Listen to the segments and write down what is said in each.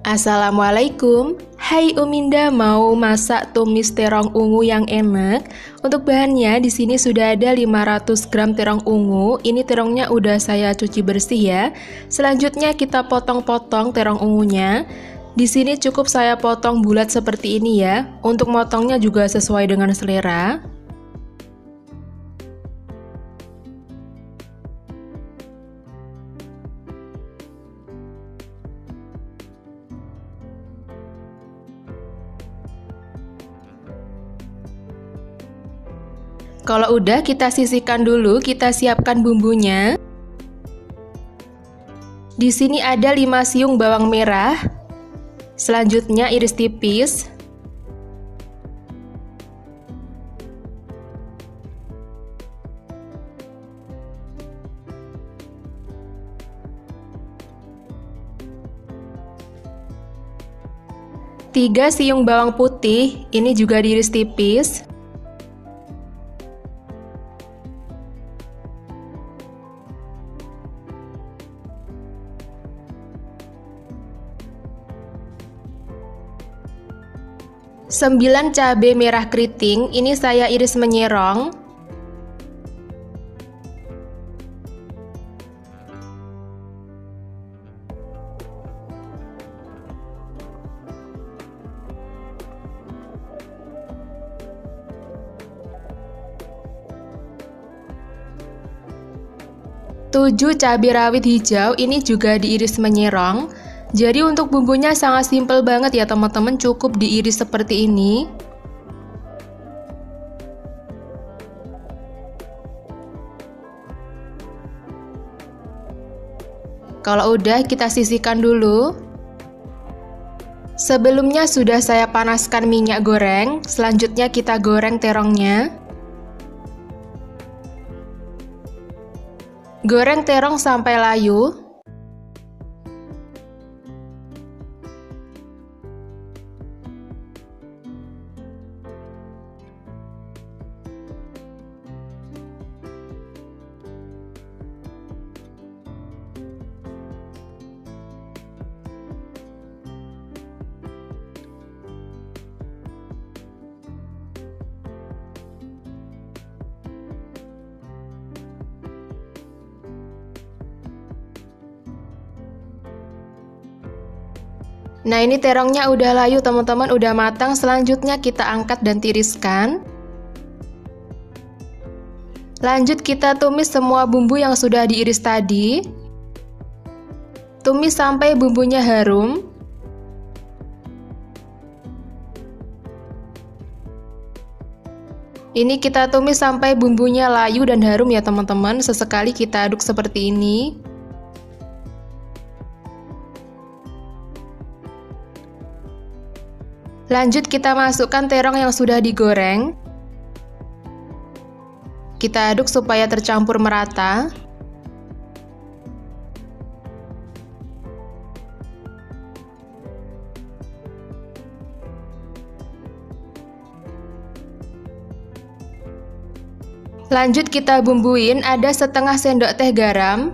Assalamualaikum. Hai Uminda, mau masak tumis terong ungu yang enak? Untuk bahannya di sini sudah ada 500 gram terong ungu. Ini terongnya udah saya cuci bersih ya. Selanjutnya kita potong-potong terong ungunya. Di sini cukup saya potong bulat seperti ini ya. Untuk motongnya juga sesuai dengan selera. Kalau udah, kita sisihkan dulu, kita siapkan bumbunya. Di sini ada 5 siung bawang merah. Selanjutnya iris tipis. Tiga siung bawang putih, ini juga diiris tipis. 9 cabai merah keriting, ini saya iris menyerong. Tujuh cabai rawit hijau, ini juga diiris menyerong. Jadi untuk bumbunya sangat simpel banget ya teman-teman, cukup diiris seperti ini. Kalau udah, kita sisihkan dulu. Sebelumnya sudah saya panaskan minyak goreng, selanjutnya kita goreng terongnya. Goreng terong sampai layu. Nah, ini terongnya udah layu teman-teman, udah matang. Selanjutnya kita angkat dan tiriskan. Lanjut kita tumis semua bumbu yang sudah diiris tadi. Tumis sampai bumbunya harum. Ini kita tumis sampai bumbunya layu dan harum ya teman-teman. Sesekali kita aduk seperti ini. Lanjut kita masukkan terong yang sudah digoreng. Kita aduk supaya tercampur merata. Lanjut kita bumbuin, ada setengah sendok teh garam,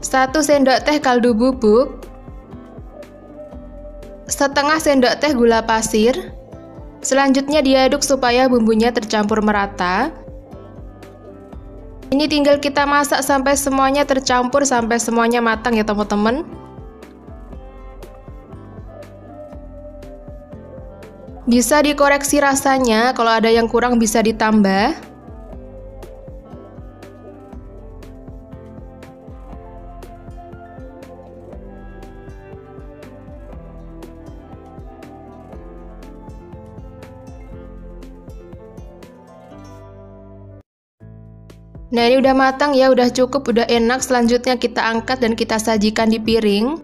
1 sendok teh kaldu bubuk, setengah sendok teh gula pasir. Selanjutnya diaduk supaya bumbunya tercampur merata. Ini tinggal kita masak sampai semuanya tercampur, sampai semuanya matang ya teman-teman. Bisa dikoreksi rasanya, kalau ada yang kurang bisa ditambah. Nah, ini udah matang ya, udah cukup, udah enak. Selanjutnya kita angkat dan kita sajikan di piring.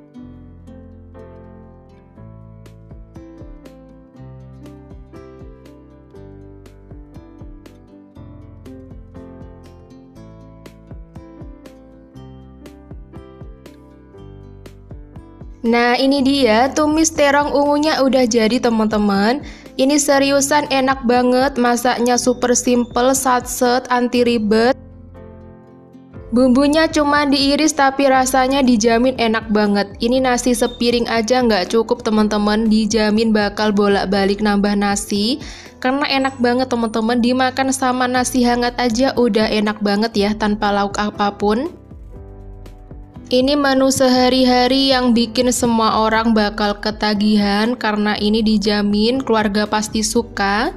Nah, ini dia tumis terong ungunya udah jadi teman-teman. Ini seriusan enak banget, masaknya super simple, satset, anti ribet. Bumbunya cuma diiris tapi rasanya dijamin enak banget. Ini nasi sepiring aja nggak cukup teman-teman, dijamin bakal bolak-balik nambah nasi. Karena enak banget teman-teman, dimakan sama nasi hangat aja udah enak banget ya tanpa lauk apapun. Ini menu sehari-hari yang bikin semua orang bakal ketagihan karena ini dijamin keluarga pasti suka.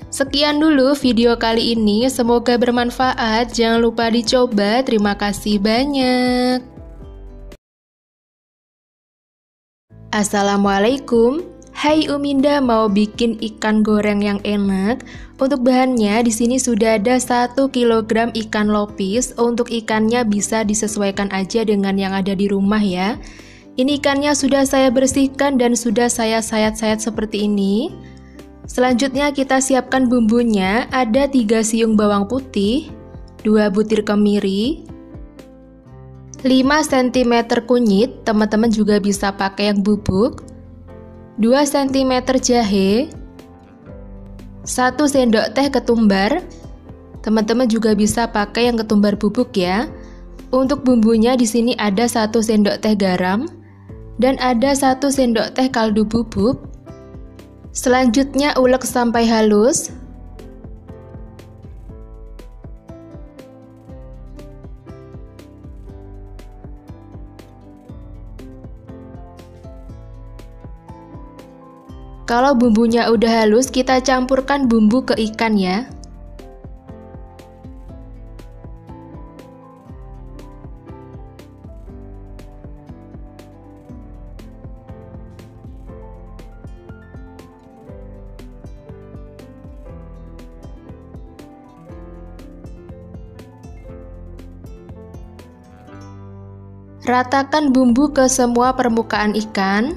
Sekian dulu video kali ini, semoga bermanfaat. Jangan lupa dicoba. Terima kasih banyak. Assalamualaikum. Hai Uminda, mau bikin ikan goreng yang enak. Untuk bahannya di sini sudah ada 1 kg ikan lopis. Untuk ikannya bisa disesuaikan aja dengan yang ada di rumah ya. Ini ikannya sudah saya bersihkan dan sudah saya sayat-sayat seperti ini. Selanjutnya kita siapkan bumbunya, ada 3 siung bawang putih, 2 butir kemiri, 5 cm kunyit, teman-teman juga bisa pakai yang bubuk, 2 cm jahe, 1 sendok teh ketumbar, teman-teman juga bisa pakai yang ketumbar bubuk ya. Untuk bumbunya di sini ada 1 sendok teh garam, dan ada 1 sendok teh kaldu bubuk. Selanjutnya ulek sampai halus. Kalau bumbunya udah halus, kita campurkan bumbu ke ikan ya. Ratakan bumbu ke semua permukaan ikan.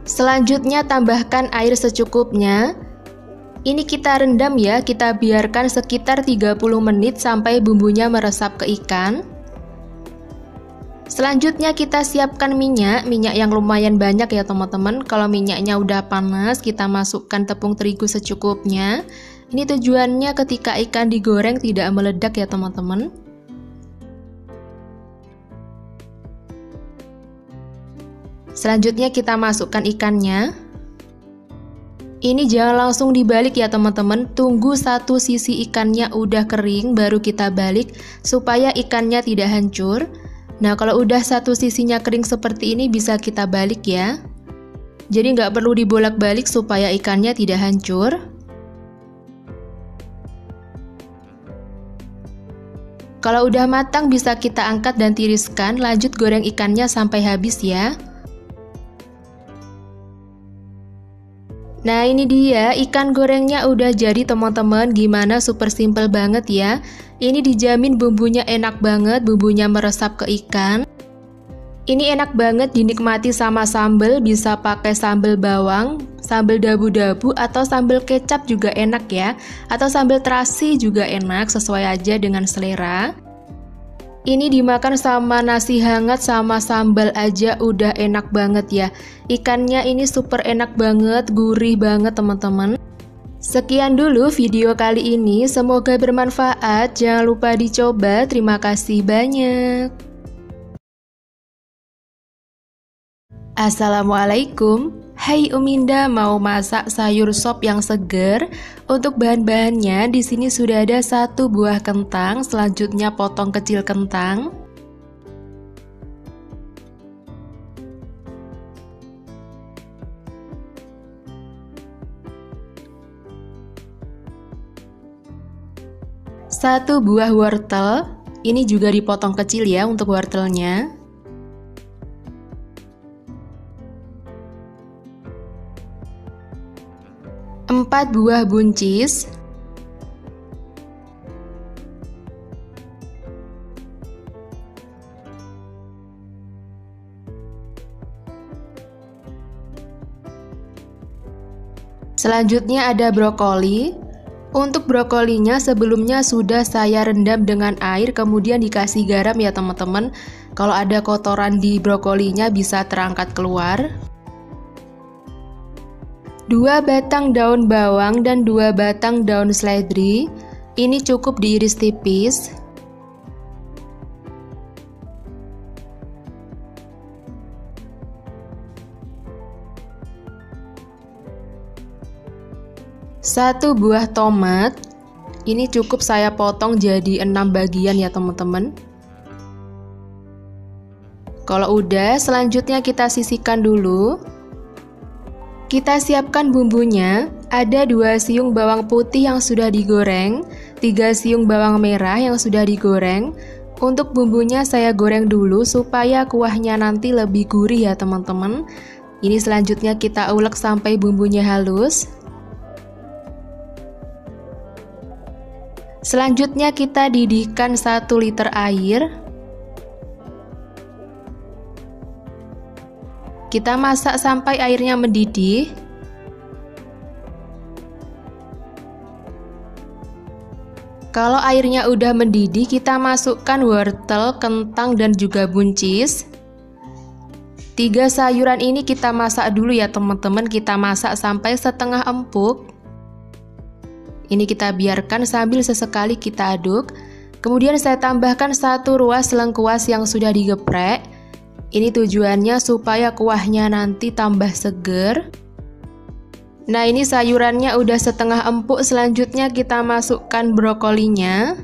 Selanjutnya tambahkan air secukupnya. Ini kita rendam ya, kita biarkan sekitar 30 menit sampai bumbunya meresap ke ikan. Selanjutnya kita siapkan minyak yang lumayan banyak ya teman-teman. Kalau minyaknya udah panas, kita masukkan tepung terigu secukupnya. Ini tujuannya ketika ikan digoreng tidak meledak ya teman-teman. Selanjutnya kita masukkan ikannya. Ini jangan langsung dibalik ya teman-teman. Tunggu satu sisi ikannya udah kering baru kita balik supaya ikannya tidak hancur. Nah kalau udah satu sisinya kering seperti ini bisa kita balik ya. Jadi nggak perlu dibolak-balik supaya ikannya tidak hancur. Kalau udah matang bisa kita angkat dan tiriskan. Lanjut goreng ikannya sampai habis ya. Nah ini dia ikan gorengnya udah jadi teman-teman. Gimana, super simple banget ya. Ini dijamin bumbunya enak banget, bumbunya meresap ke ikan. Ini enak banget dinikmati sama sambal, bisa pakai sambal bawang, sambal dabu-dabu atau sambal kecap juga enak ya. Atau sambal terasi juga enak, sesuai aja dengan selera. Ini dimakan sama nasi hangat sama sambal aja udah enak banget ya. Ikannya ini super enak banget, gurih banget teman-teman. Sekian dulu video kali ini, semoga bermanfaat. Jangan lupa dicoba. Terima kasih banyak. Assalamualaikum. Hai Uminda, mau masak sayur sop yang seger? Untuk bahan-bahannya di sini sudah ada 1 buah kentang, selanjutnya potong kecil kentang. Satu buah wortel, ini juga dipotong kecil ya untuk wortelnya. 4 buah buncis, Selanjutnya ada brokoli. Untuk brokolinya sebelumnya sudah saya rendam dengan air kemudian dikasih garam ya teman-teman. Kalau ada kotoran di brokolinya bisa terangkat keluar. 2 batang daun bawang dan 2 batang daun seledri. Ini cukup diiris tipis. Satu buah tomat, ini cukup saya potong jadi 6 bagian ya teman-teman. Kalau udah, selanjutnya kita sisihkan dulu. Kita siapkan bumbunya, ada 2 siung bawang putih yang sudah digoreng, 3 siung bawang merah yang sudah digoreng. Untuk bumbunya saya goreng dulu supaya kuahnya nanti lebih gurih ya teman-teman. Ini selanjutnya kita ulek sampai bumbunya halus. Selanjutnya kita didihkan 1 liter air. Kita masak sampai airnya mendidih. Kalau airnya udah mendidih, kita masukkan wortel, kentang, dan juga buncis. 3 sayuran ini kita masak dulu ya teman-teman. Kita masak sampai setengah empuk. Ini kita biarkan sambil sesekali kita aduk. Kemudian saya tambahkan 1 ruas lengkuas yang sudah digeprek. Ini tujuannya supaya kuahnya nanti tambah seger. Nah, ini sayurannya udah setengah empuk. Selanjutnya kita masukkan brokolinya.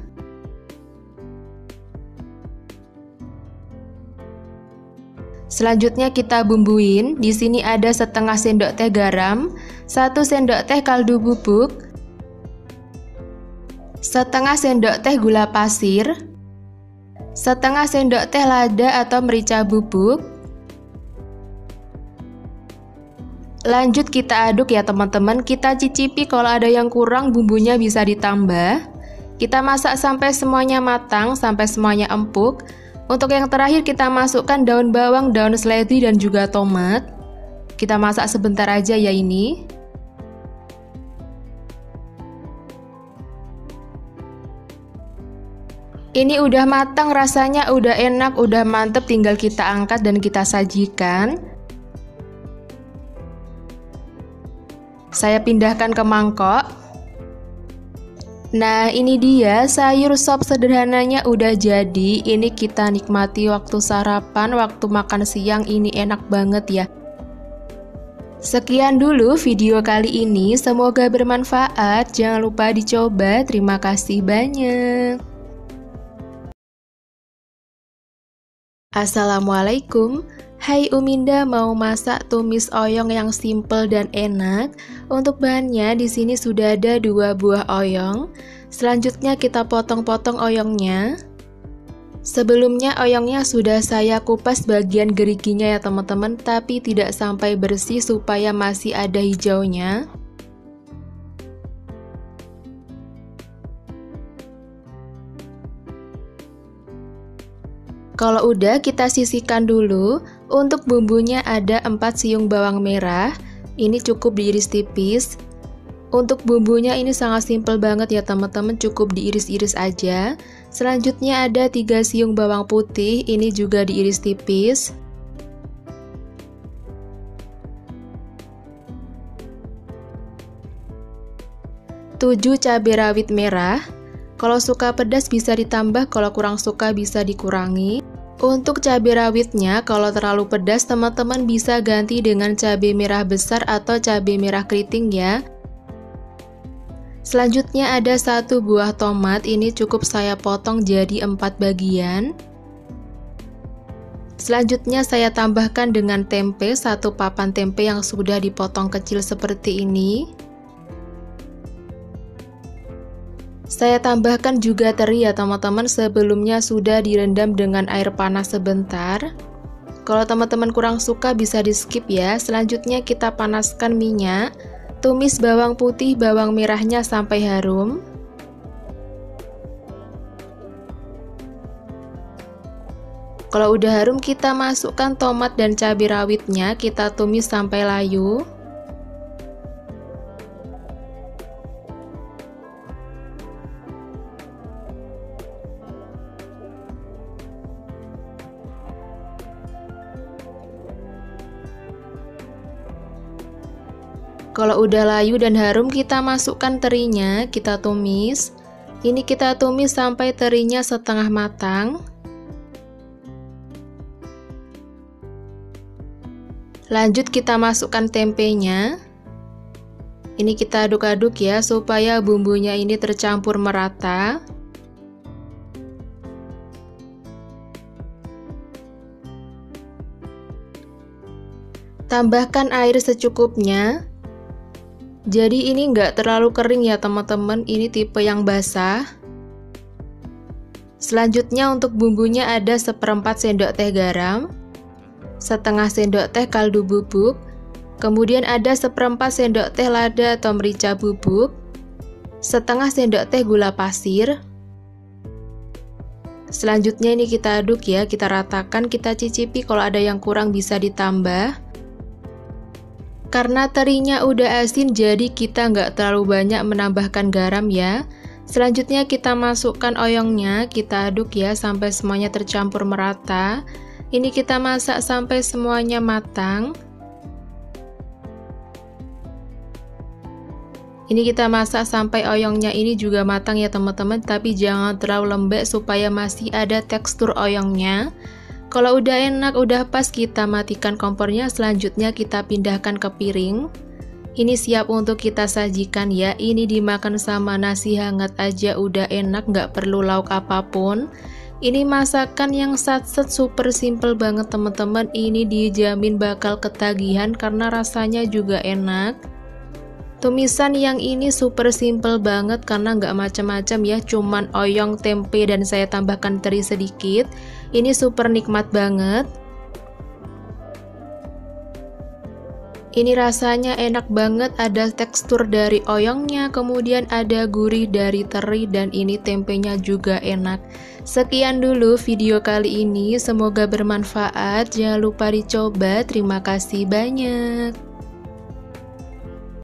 Selanjutnya kita bumbuin. Di sini ada setengah sendok teh garam, 1 sendok teh kaldu bubuk, setengah sendok teh gula pasir, setengah sendok teh lada atau merica bubuk. Lanjut kita aduk ya teman-teman. Kita cicipi kalau ada yang kurang bumbunya bisa ditambah. Kita masak sampai semuanya matang, sampai semuanya empuk. Untuk yang terakhir kita masukkan daun bawang, daun seledri, dan juga tomat. Kita masak sebentar aja ya ini. Ini udah matang, rasanya udah enak, udah mantep, tinggal kita angkat dan kita sajikan. Saya pindahkan ke mangkok. Nah, ini dia sayur sop sederhananya udah jadi. Ini kita nikmati waktu sarapan, waktu makan siang, ini enak banget ya. Sekian dulu video kali ini, semoga bermanfaat. Jangan lupa dicoba. Terima kasih banyak. Assalamualaikum. Hai Uminda, mau masak tumis oyong yang simple dan enak. Untuk bahannya di sini sudah ada 2 buah oyong. Selanjutnya kita potong-potong oyongnya. Sebelumnya oyongnya sudah saya kupas bagian geriginya ya teman-teman, tapi tidak sampai bersih supaya masih ada hijaunya. Kalau udah, kita sisihkan dulu. Untuk bumbunya ada 4 siung bawang merah. Ini cukup diiris tipis. Untuk bumbunya ini sangat simpel banget ya teman-teman, cukup diiris-iris aja. Selanjutnya ada 3 siung bawang putih, ini juga diiris tipis. Tujuh cabai rawit merah. Kalau suka pedas bisa ditambah, kalau kurang suka bisa dikurangi. Untuk cabai rawitnya, kalau terlalu pedas teman-teman bisa ganti dengan cabai merah besar atau cabai merah keriting ya. Selanjutnya ada 1 buah tomat, ini cukup saya potong jadi 4 bagian. Selanjutnya saya tambahkan dengan tempe, 1 papan tempe yang sudah dipotong kecil seperti ini. Saya tambahkan juga teri ya teman-teman, sebelumnya sudah direndam dengan air panas sebentar. Kalau teman-teman kurang suka bisa di skip ya. Selanjutnya kita panaskan minyak. Tumis bawang putih, bawang merahnya sampai harum. Kalau udah harum kita masukkan tomat dan cabai rawitnya, kita tumis sampai layu. Kalau udah layu dan harum, kita masukkan terinya, kita tumis. Ini kita tumis sampai terinya setengah matang. Lanjut kita masukkan tempenya. Ini kita aduk-aduk ya, supaya bumbunya ini tercampur merata. Tambahkan air secukupnya. Jadi ini enggak terlalu kering ya teman-teman, ini tipe yang basah. Selanjutnya untuk bumbunya ada 1/4 sendok teh garam, setengah sendok teh kaldu bubuk, kemudian ada 1/4 sendok teh lada atau merica bubuk, setengah sendok teh gula pasir. Selanjutnya ini kita aduk ya, kita ratakan, kita cicipi, kalau ada yang kurang bisa ditambah. Karena terinya udah asin, jadi kita nggak terlalu banyak menambahkan garam ya. Selanjutnya kita masukkan oyongnya, kita aduk ya sampai semuanya tercampur merata. Ini kita masak sampai semuanya matang. Ini kita masak sampai oyongnya ini juga matang ya teman-teman, tapi jangan terlalu lembek supaya masih ada tekstur oyongnya. Kalau udah enak, udah pas, kita matikan kompornya. Selanjutnya kita pindahkan ke piring. Ini siap untuk kita sajikan ya. Ini dimakan sama nasi hangat aja udah enak, nggak perlu lauk apapun. Ini masakan yang satset, super simple banget teman-teman. Ini dijamin bakal ketagihan karena rasanya juga enak. Tumisan yang ini super simple banget karena nggak macam-macam ya, cuman oyong, tempe, dan saya tambahkan teri sedikit. Ini super nikmat banget. Ini rasanya enak banget, ada tekstur dari oyongnya, kemudian ada gurih dari teri, dan ini tempenya juga enak. Sekian dulu video kali ini, semoga bermanfaat. Jangan lupa dicoba. Terima kasih banyak.